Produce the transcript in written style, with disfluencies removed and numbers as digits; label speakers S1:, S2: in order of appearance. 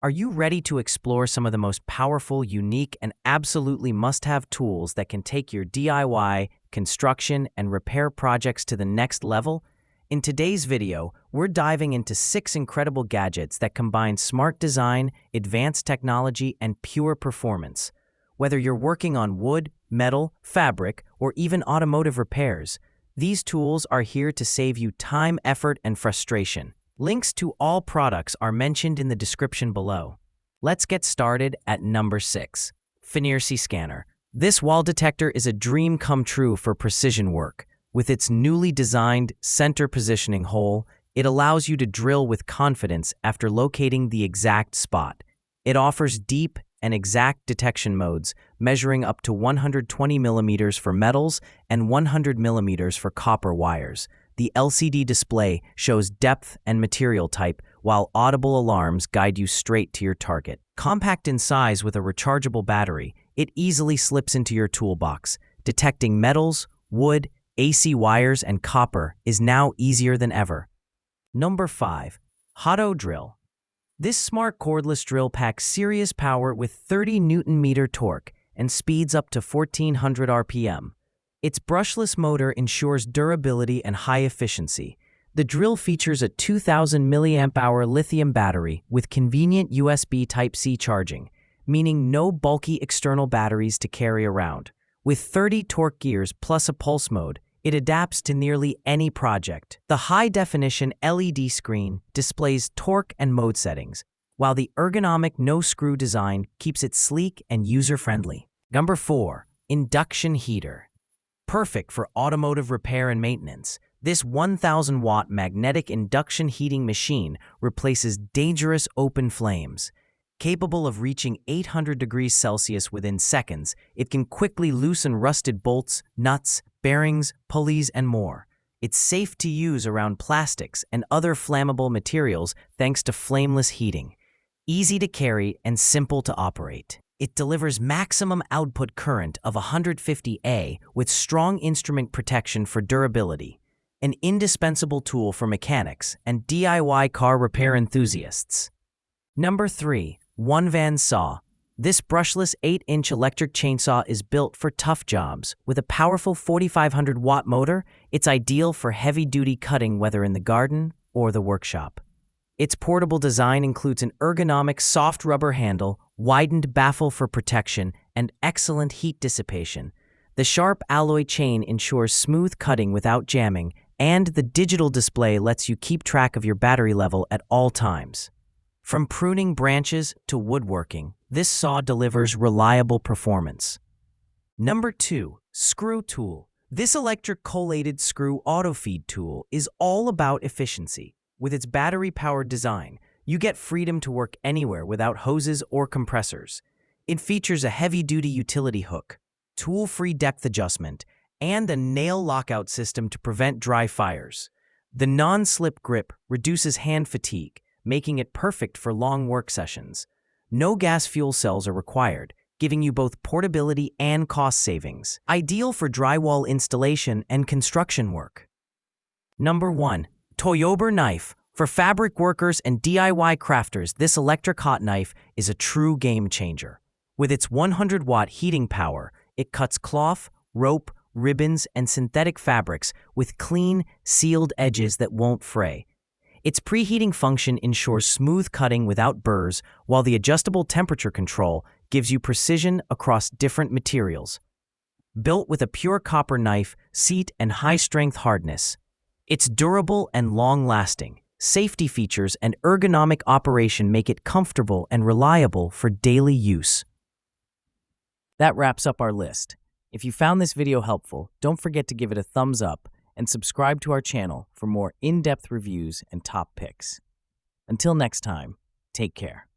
S1: Are you ready to explore some of the most powerful, unique, and absolutely must-have tools that can take your DIY, construction, and repair projects to the next level? In today's video, we're diving into 6 incredible gadgets that combine smart design, advanced technology, and pure performance. Whether you're working on wood, metal, fabric, or even automotive repairs, these tools are here to save you time, effort, and frustration. Links to all products are mentioned in the description below. Let's get started at number 6. FNIRSI Scanner. This wall detector is a dream come true for precision work. With its newly designed center positioning hole, it allows you to drill with confidence after locating the exact spot. It offers deep and exact detection modes, measuring up to 120 millimeters for metals and 100 millimeters for copper wires. The LCD display shows depth and material type, while audible alarms guide you straight to your target. Compact in size with a rechargeable battery, it easily slips into your toolbox. Detecting metals, wood, AC wires, and copper is now easier than ever. Number 5. HOTO Drill. This smart cordless drill packs serious power with 30 Newton-meter torque and speeds up to 1400 RPM. Its brushless motor ensures durability and high efficiency. The drill features a 2000 mAh lithium battery with convenient USB Type-C charging, meaning no bulky external batteries to carry around. With 30 torque gears plus a pulse mode, it adapts to nearly any project. The high-definition LED screen displays torque and mode settings, while the ergonomic no-screw design keeps it sleek and user-friendly. Number 4. Induction Heater. Perfect for automotive repair and maintenance, this 1,000-watt magnetic induction heating machine replaces dangerous open flames. Capable of reaching 800 degrees Celsius within seconds, it can quickly loosen rusted bolts, nuts, bearings, pulleys, and more. It's safe to use around plastics and other flammable materials thanks to flameless heating. Easy to carry and simple to operate. It delivers maximum output current of 150 A with strong instrument protection for durability, an indispensable tool for mechanics and DIY car repair enthusiasts. Number 3. ONEVAN Saw. This brushless 8-inch electric chainsaw is built for tough jobs. With a powerful 4,500-watt motor, it's ideal for heavy-duty cutting whether in the garden or the workshop. Its portable design includes an ergonomic soft rubber handle, widened baffle for protection, and excellent heat dissipation. The sharp alloy chain ensures smooth cutting without jamming, and the digital display lets you keep track of your battery level at all times. From pruning branches to woodworking, this saw delivers reliable performance. Number 2. Screw Tool. This electric collated screw auto-feed tool is all about efficiency. With its battery-powered design, you get freedom to work anywhere without hoses or compressors. It features a heavy-duty utility hook, tool-free depth adjustment, and a nail lockout system to prevent dry fires. The non-slip grip reduces hand fatigue, making it perfect for long work sessions. No gas fuel cells are required, giving you both portability and cost savings. Ideal for drywall installation and construction work. Number 1. TOYOBER Knife. For fabric workers and DIY crafters, this electric hot knife is a true game changer. With its 100-watt heating power, it cuts cloth, rope, ribbons, and synthetic fabrics with clean, sealed edges that won't fray. Its preheating function ensures smooth cutting without burrs, while the adjustable temperature control gives you precision across different materials. Built with a pure copper knife, seat, and high-strength hardness, it's durable and long-lasting. Safety features and ergonomic operation make it comfortable and reliable for daily use. That wraps up our list. If you found this video helpful, don't forget to give it a thumbs up and subscribe to our channel for more in-depth reviews and top picks. Until next time, take care.